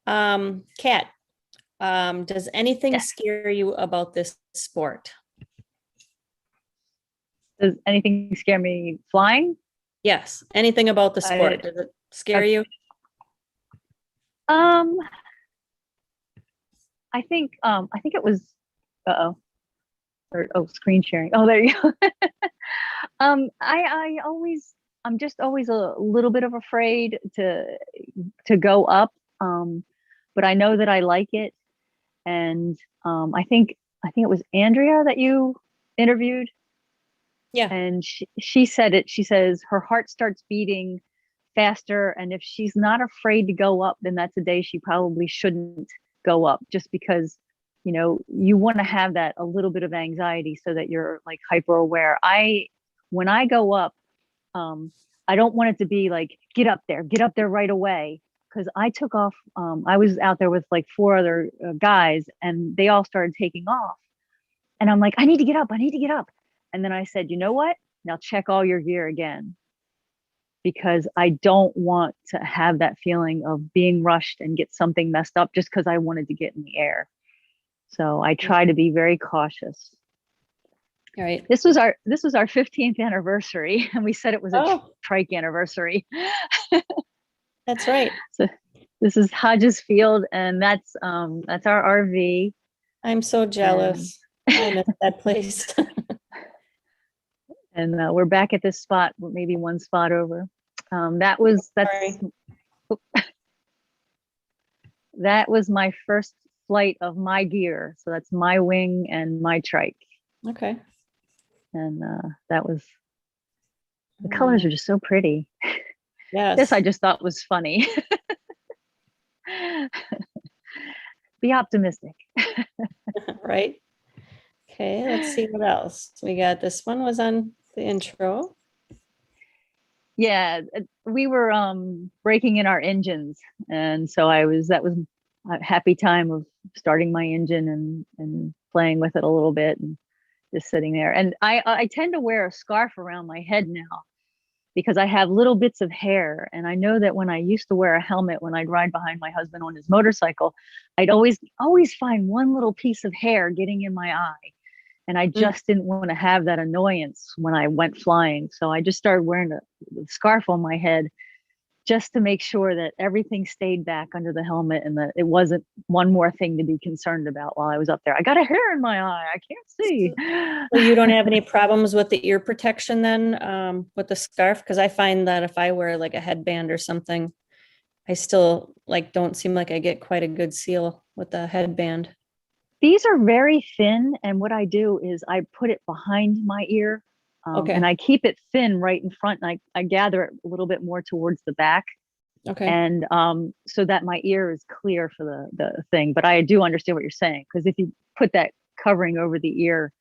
Kat, does anything Yes. scare you about this sport? Does anything scare me flying? Yes, anything about the sport. Does it scare you? I think it was screen sharing. Oh, there you go. I'm just always a little bit of afraid to go up. But I know that I like it. And I think it was Andrea that you interviewed. Yeah. And she said it. She says her heart starts beating faster, and if she's not afraid to go up, then that's a day she probably shouldn't go up, just because you want to have that a little bit of anxiety so that you're like hyper aware. When I go up, I don't want it to be like get up there right away, because I took off. I was out there with like 4 other guys, and they all started taking off, and I'm like, I need to get up. And then I said, you know what? Now check all your gear again, because I don't want to have that feeling of being rushed and get something messed up just because I wanted to get in the air. So I try to be very cautious. All right. This was our 15th anniversary, and we said it was a trike anniversary. That's right. So this is Hodges Field, and that's our RV. I'm so jealous. I miss that place. And we're back at this spot, maybe one spot over. That was my first flight of my gear. So that's my wing and my trike. Okay. And the colors are just so pretty. Yes. This I just thought was funny. Be optimistic. Right. Okay, let's see what else. We got this one was on the intro. Yeah, we were breaking in our engines, and so that was a happy time of starting my engine and playing with it a little bit and just sitting there. And I tend to wear a scarf around my head now because I have little bits of hair, and I know that when I used to wear a helmet when I'd ride behind my husband on his motorcycle, I'd always find one little piece of hair getting in my eye. And I just didn't want to have that annoyance when I went flying. So I just started wearing a scarf on my head just to make sure that everything stayed back under the helmet and that it wasn't one more thing to be concerned about while I was up there. I got a hair in my eye. I can't see. So you don't have any problems with the ear protection then, with the scarf? Because I find that if I wear like a headband or something, I still don't seem like I get quite a good seal with the headband. These are very thin, and what I do is I put it behind my ear, and I keep it thin right in front, and I gather it a little bit more towards the back. Okay. And so that my ear is clear for the thing. But I do understand what you're saying, because if you put that covering over the ear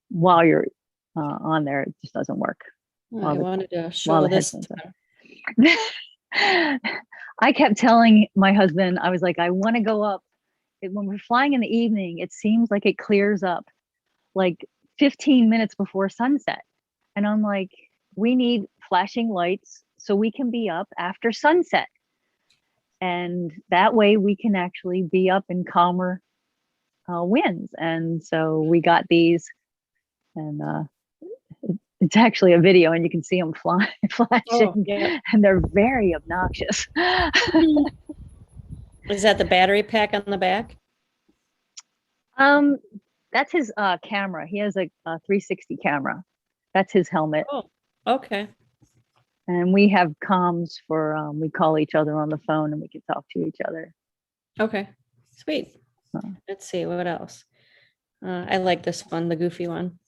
while you're on there, it just doesn't work. I wanted to show this. I kept telling my husband, I was like, I want to go up. When we're flying in the evening, it seems like it clears up like 15 minutes before sunset. And I'm like, we need flashing lights so we can be up after sunset. And that way we can actually be up in calmer winds. And so we got these, and it's actually a video, and you can see them flying, flashing, yeah. and they're very obnoxious. Is that the battery pack on the back? That's his camera. He has a 360 camera. That's his helmet. Oh, okay. And we have comms for we call each other on the phone and we can talk to each other. Okay, sweet. Let's see what else. I like this one, the goofy one.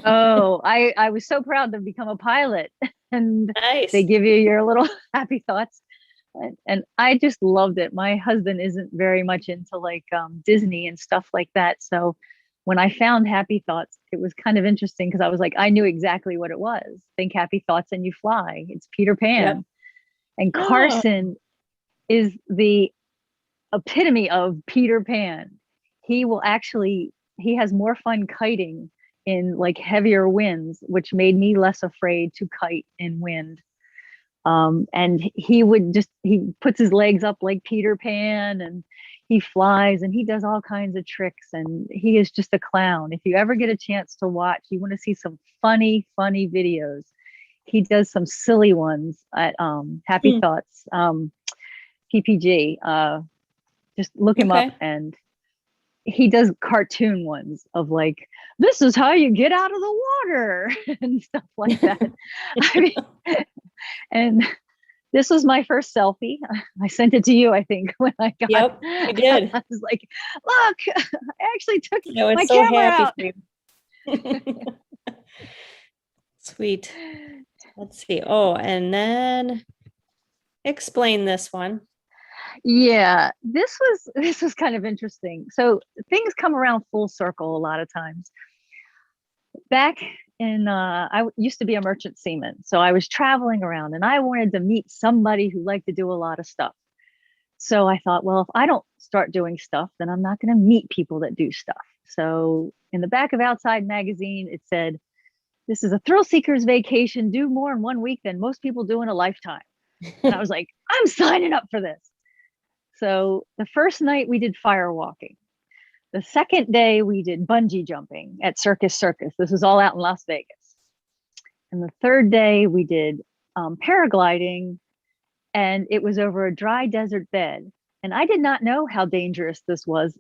Oh, I was so proud to become a pilot, and Nice. they give you your little happy thoughts, and I just loved it. My husband isn't very much into like Disney and stuff like that, so when I found Happy Thoughts, it was kind of interesting because I was like, I knew exactly what it was. Think happy thoughts and you fly. It's Peter Pan. Yep. And Carson is the epitome of Peter Pan. He has more fun kiting in like heavier winds, which made me less afraid to kite in wind. And he puts his legs up like Peter Pan, and he flies and he does all kinds of tricks, and he is just a clown. If you ever get a chance to watch, you want to see some funny videos. He does some silly ones at Happy Thoughts, PPG. Just look him up, and he does cartoon ones of like, this is how you get out of the water and stuff like that. I mean, and this was my first selfie. I sent it to you, I think, when I got. Yep, you did. I was like, look, I actually took my so camera out. For you. Sweet. Let's see. Oh, and then explain this one. Yeah, this was kind of interesting. So things come around full circle a lot of times. Back in I used to be a merchant seaman, so I was traveling around and I wanted to meet somebody who liked to do a lot of stuff. So I thought, well, if I don't start doing stuff, then I'm not going to meet people that do stuff. So in the back of Outside magazine, it said, this is a thrill seeker's vacation, do more in 1 week than most people do in a lifetime. And I was like, I'm signing up for this. So the first night we did fire walking. The second day we did bungee jumping at Circus Circus. This was all out in Las Vegas. And the third day we did paragliding, and it was over a dry desert bed. And I did not know how dangerous this was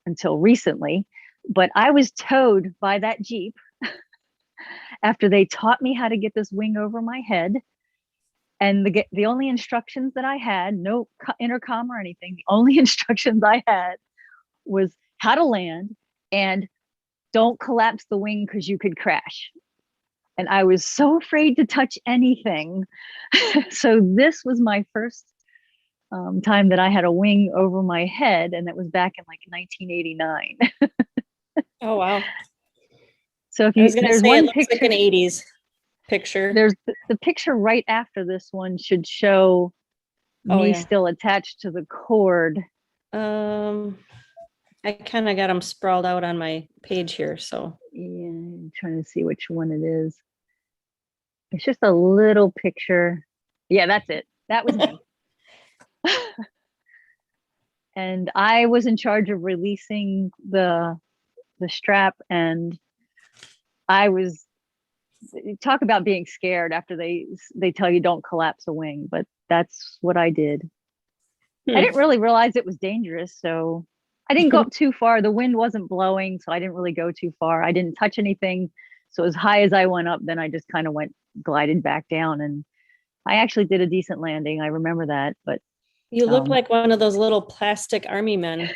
until recently, but I was towed by that Jeep after they taught me how to get this wing over my head. And the only instructions that I had, no intercom or anything, the only instructions I had was how to land and don't collapse the wing because you could crash. And I was so afraid to touch anything. So this was my first time that I had a wing over my head, and that was back in like 1989. Oh, wow. So if I was you, going to there's say one it looks picture, like an 80s picture. there's the picture right after this one should show me still attached to the cord. I kind of got them sprawled out on my page here, so. Yeah, I'm trying to see which one it is. It's just a little picture. Yeah, that's it. That was me. And I was in charge of releasing the strap, and I was, talk about being scared after they tell you don't collapse a wing, but that's what I did. I didn't really realize it was dangerous, so I didn't go up too far. The wind wasn't blowing, so I didn't really go too far. I didn't touch anything. So as high as I went up, then I just kind of glided back down, and I actually did a decent landing. I remember that, but you look like one of those little plastic army men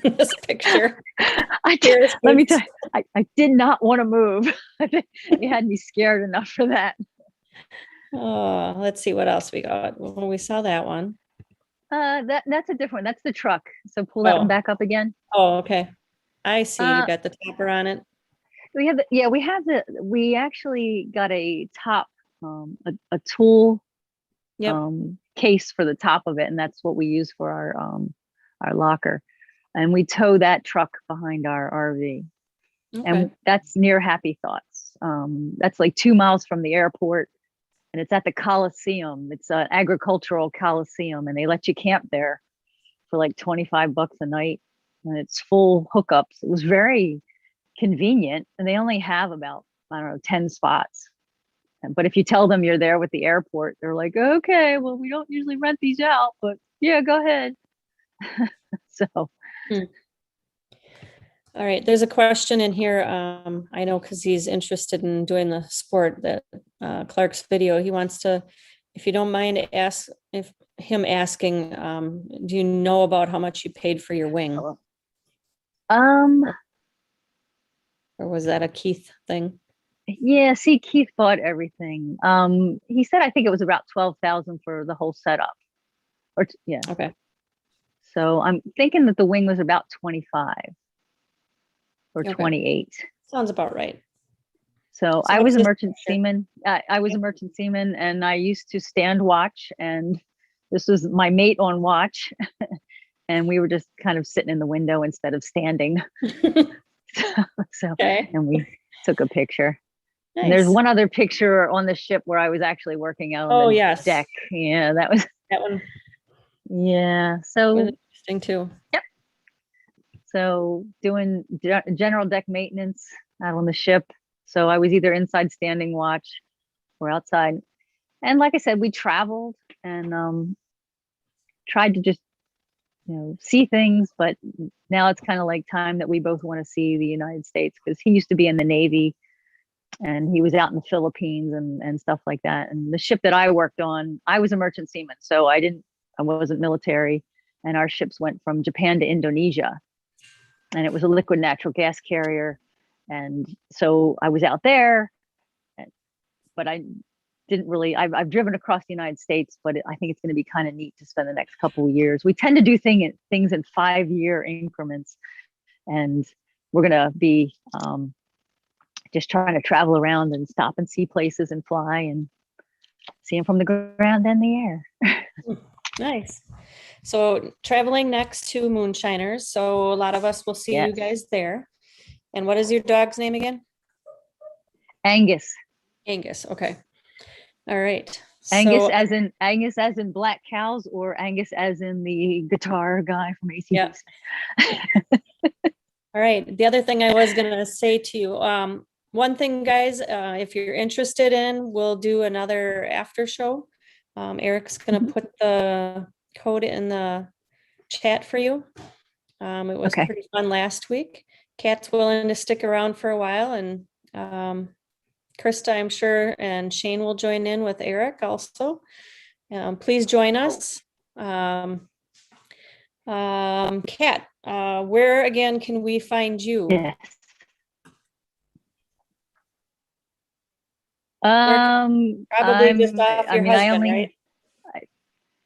in this picture. Let me tell you, I did not want to move. You had me scared enough for that. Oh, let's see what else we got. Well, we saw that one. That's a different one. That's the truck. So pull that one back up again. Oh, okay. I see. You got the topper on it. We actually got a top, a tool case for the top of it, and that's what we use for our locker. And we tow that truck behind our RV. Okay. And that's near Happy Thoughts. That's like 2 miles from the airport. and it's at the Coliseum. It's an agricultural Coliseum, and they let you camp there for like $25 a night, and it's full hookups. It was very convenient, and they only have about, I don't know, 10 spots. But if you tell them you're there with the airport, they're like, okay, well, we don't usually rent these out, but yeah, go ahead. So. All right, there's a question in here. I know because he's interested in doing the sport, that Clark's video. He wants to, if you don't mind, him asking, do you know about how much you paid for your wing? Or was that a Keith thing? Yeah, see, Keith bought everything. He said I think it was about 12,000 for the whole setup. Yeah. Okay. So I'm thinking that the wing was about 25 or Okay. 28. Sounds about right. So I what's was a this merchant picture? seaman. I was a merchant seaman, and I used to stand watch, and this was my mate on watch. And we were just kind of sitting in the window instead of standing. So Okay. and we took a picture. And there's Nice. one other picture on the ship where I was actually working out on Oh, the yes. deck. Yeah, that was, That one yeah. was So, interesting too. so doing general deck maintenance out on the ship. So I was either inside standing watch or outside. And like I said, we traveled and tried to just, see things. But now it's kind of like time that we both want to see the United States, because he used to be in the Navy and he was out in the Philippines and stuff like that. And the ship that I worked on, I was a merchant seaman, so I wasn't military. And our ships went from Japan to Indonesia, and it was a liquid natural gas carrier. And so I was out there, but I didn't really, I've driven across the United States, but I think it's going to be kind of neat to spend the next couple of years. We tend to do things in 5-year increments, and we're going to be just trying to travel around and stop and see places and fly and see them from the ground and the air. Nice. So traveling next to Moonshiners. So a lot of us will see you Yes. guys there. And what is your dog's name again? Angus. Angus. Okay. All right. Angus So, as in black cows, or Angus as in the guitar guy from ACDC. yeah. All right. The other thing I was going to say to you, one thing, guys, if you're interested in, we'll do another after show. Eric's going to put the code in the chat for you. It was Okay. pretty fun last week. Kat's willing to stick around for a while, and Krista, I'm sure, and Shane will join in with Eric also. Please join us. Kat, where again can we find you? Yes. Probably just off your husband, right?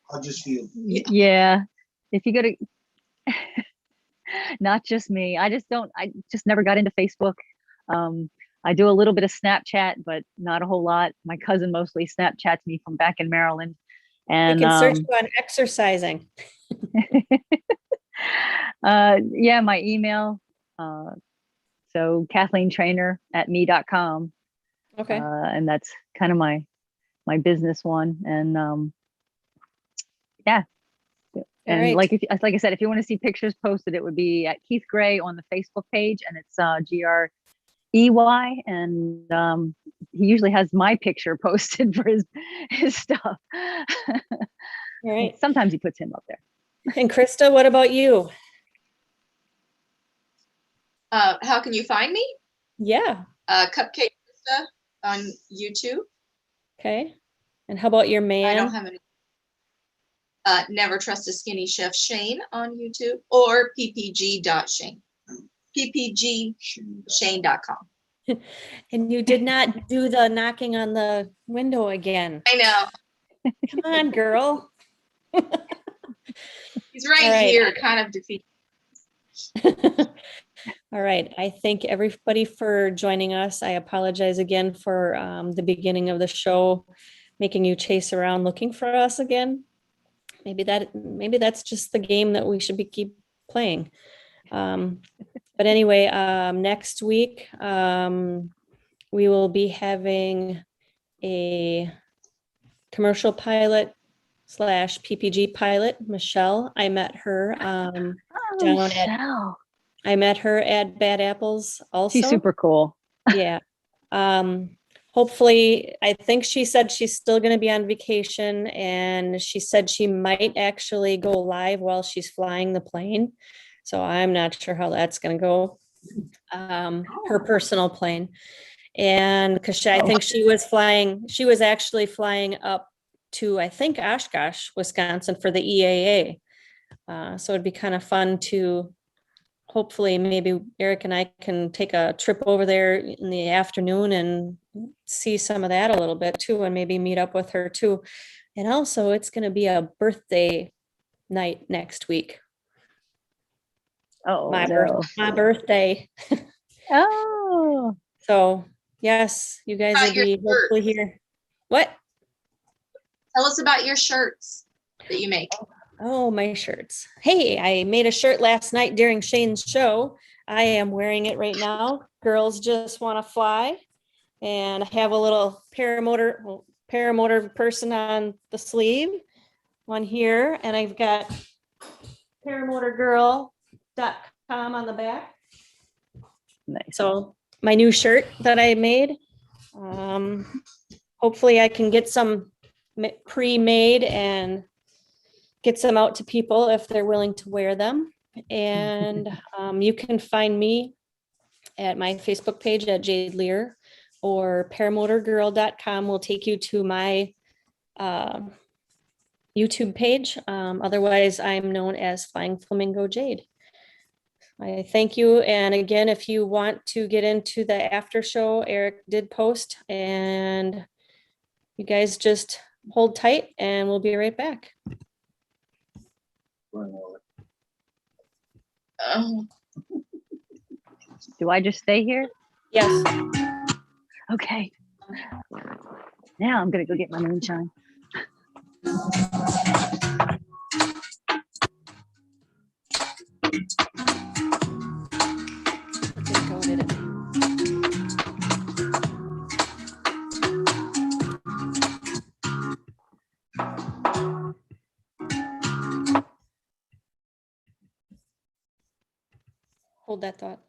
Hodges Field. Yeah. If you go to, not just me, I just never got into Facebook. I do a little bit of Snapchat, but not a whole lot. My cousin mostly Snapchats me from back in Maryland. And You can search you on exercising. yeah, my email. So KathleenTrainer@me.com. Okay. And that's kind of my business one. And yeah. And right. like I said, if you want to see pictures posted, it would be at Keith Gray on the Facebook page, and it's GREY. And he usually has my picture posted for his stuff. All right. Sometimes he puts him up there. And Krista, what about you? How can you find me? Yeah. Cupcake Krista on YouTube. Okay. And how about your I man? don't have any. Never Trust a Skinny Chef Shane on YouTube, or ppg.shane. ppgshane.com. And you did not do the knocking on the window again. I know. Come on, girl. He's right, All right. here, kind of defeated. All right. I thank everybody for joining us. I apologize again for the beginning of the show, making you chase around looking for us again. Maybe that's just the game that we should keep playing. But anyway, next week we will be having a commercial pilot slash PPG pilot, Michelle. I met her Oh, down at Michelle. I met her at Bad Apples also. She's super cool. Yeah. Hopefully, I think she said she's still going to be on vacation, and she said she might actually go live while she's flying the plane. So I'm not sure how that's going to go. Her personal plane. And because I think she was actually flying up to, I think, Oshkosh, Wisconsin for the EAA. So it'd be kind of fun to hopefully maybe Eric and I can take a trip over there in the afternoon and see some of that a little bit too, and maybe meet up with her too. And also it's going to be a birthday night next week. Oh, My no. my birthday. Oh, So yes, you guys About will your be hopefully shirts. here. What? Tell us about your shirts that you make. Oh, my shirts. Hey, I made a shirt last night during Shane's show. I am wearing it right now. Girls just want to fly. And I have a little paramotor person on the sleeve, one here, and I've got paramotorgirl.com on the back. nice. So my new shirt that I made. Hopefully I can get some pre-made and get some out to people if they're willing to wear them. And you can find me at my Facebook page at Jade Lear, or paramotorgirl.com will take you to my YouTube page. Otherwise, I'm known as Flying Flamingo Jade. I thank you. And again, if you want to get into the after show, Eric did post, and you guys just hold tight and we'll be right back. Oh, Do I just stay here? Yes. Okay. Now I'm going to go get my moonshine. Hold that thought.